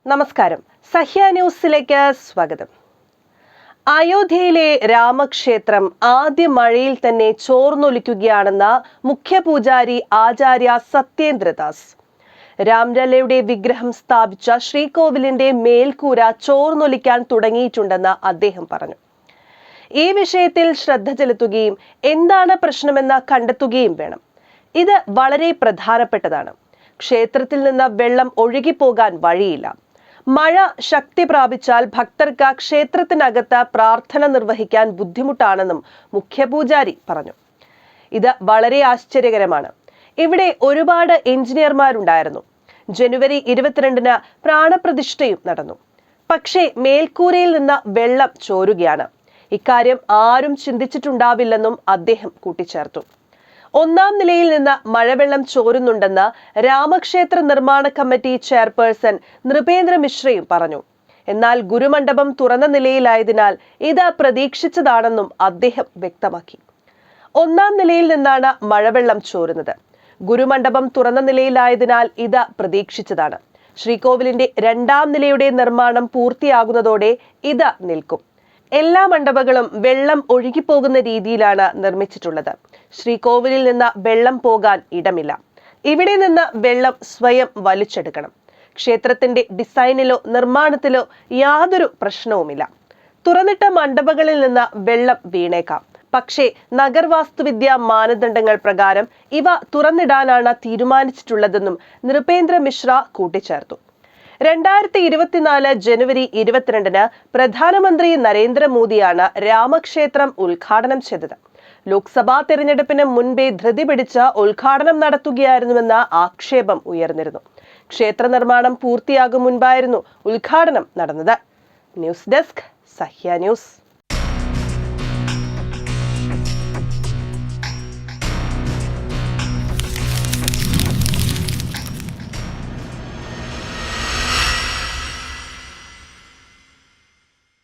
നമസ്കാരം. സഹ്യ ന്യൂസിലേക്ക് സ്വാഗതം. അയോധ്യയിലെ രാമക്ഷേത്രം ആദ്യ മഴയിൽ തന്നെ ചോർന്നൊലിക്കുകയാണെന്ന് മുഖ്യ പൂജാരി ആചാര്യ സത്യേന്ദ്രദാസ്. രാംലല്ലയുടെ വിഗ്രഹം സ്ഥാപിച്ച ശ്രീകോവിലിന്റെ മേൽക്കൂര ചോർന്നൊലിക്കാൻ തുടങ്ങിയിട്ടുണ്ടെന്ന് അദ്ദേഹം പറഞ്ഞു. ഈ വിഷയത്തിൽ ശ്രദ്ധ ചെലുത്തുകയും എന്താണ് പ്രശ്നമെന്ന് കണ്ടെത്തുകയും വേണം. ഇത് വളരെ പ്രധാനപ്പെട്ടതാണ്. ക്ഷേത്രത്തിൽ നിന്ന് വെള്ളം ഒഴുകിപ്പോകാൻ വഴിയില്ല. മഴ ശക്തി പ്രാപിച്ചാൽ ഭക്തർക്ക് ക്ഷേത്രത്തിനകത്ത് പ്രാർത്ഥന നിർവഹിക്കാൻ ബുദ്ധിമുട്ടാണെന്നും മുഖ്യപൂജാരി പറഞ്ഞു. ഇത് വളരെ ആശ്ചര്യകരമാണ്. ഇവിടെ ഒരുപാട് എഞ്ചിനീയർമാരുണ്ടായിരുന്നു. ജനുവരി 22-ന് പ്രാണപ്രതിഷ്ഠയും നടന്നു. പക്ഷേ മേൽക്കൂരയിൽ നിന്ന് വെള്ളം ചോരുകയാണ്. ഇക്കാര്യം ആരും ചിന്തിച്ചിട്ടുണ്ടാവില്ലെന്നും അദ്ദേഹം കൂട്ടിച്ചേർത്തു. ഒന്നാം നിലയിൽ നിന്ന് മഴവെള്ളം ചോരുന്നുണ്ടെന്ന് രാമക്ഷേത്ര നിർമ്മാണ കമ്മിറ്റി ചെയർപേഴ്സൺ നൃപേന്ദ്ര മിശ്രയും പറഞ്ഞു. എന്നാൽ ഗുരുമണ്ഡപം തുറന്ന നിലയിലായതിനാൽ ഇത് പ്രതീക്ഷിച്ചതാണെന്നും അദ്ദേഹം വ്യക്തമാക്കി. ഒന്നാം നിലയിൽ നിന്നാണ് മഴവെള്ളം ചോരുന്നത്. ഗുരുമണ്ഡപം തുറന്ന നിലയിലായതിനാൽ ഇത് പ്രതീക്ഷിച്ചതാണ്. ശ്രീകോവിലിന്റെ രണ്ടാം നിലയുടെ നിർമ്മാണം പൂർത്തിയാകുന്നതോടെ ഇത് നിൽക്കും. എല്ലാ മണ്ഡപങ്ങളും വെള്ളം ഒഴുകിപ്പോകുന്ന രീതിയിലാണ് നിർമ്മിച്ചിട്ടുള്ളത്. ശ്രീകോവിലിൽ നിന്ന് വെള്ളം പോകാൻ ഇടമില്ല. ഇവിടെ നിന്ന് വെള്ളം സ്വയം വലിച്ചെടുക്കണം. ക്ഷേത്രത്തിന്റെ ഡിസൈനിലോ നിർമ്മാണത്തിലോ യാതൊരു പ്രശ്നവുമില്ല. തുറന്നിട്ട മണ്ഡപങ്ങളിൽ നിന്ന് വെള്ളം വീണേക്കാം. പക്ഷേ നഗർവാസ്തുവിദ്യാ മാനദണ്ഡങ്ങൾ പ്രകാരം ഇവ തുറന്നിടാനാണ് തീരുമാനിച്ചിട്ടുള്ളതെന്നും നൃപേന്ദ്ര മിശ്ര കൂട്ടിച്ചേർത്തു. 2024 ജനുവരി 22-ന് പ്രധാനമന്ത്രി നരേന്ദ്രമോദിയാണ് രാമക്ഷേത്രം ഉദ്ഘാടനം ചെയ്തത്. ലോക്സഭാ തെരഞ്ഞെടുപ്പിന് മുൻപേ ധൃതി പിടിച്ച് ഉദ്ഘാടനം നടത്തുകയായിരുന്നുവെന്ന ആക്ഷേപം ഉയർന്നിരുന്നു. ക്ഷേത്ര നിർമ്മാണം പൂർത്തിയാകും മുൻപായിരുന്നു ഉദ്ഘാടനം നടന്നത്. News desk, Sahya news.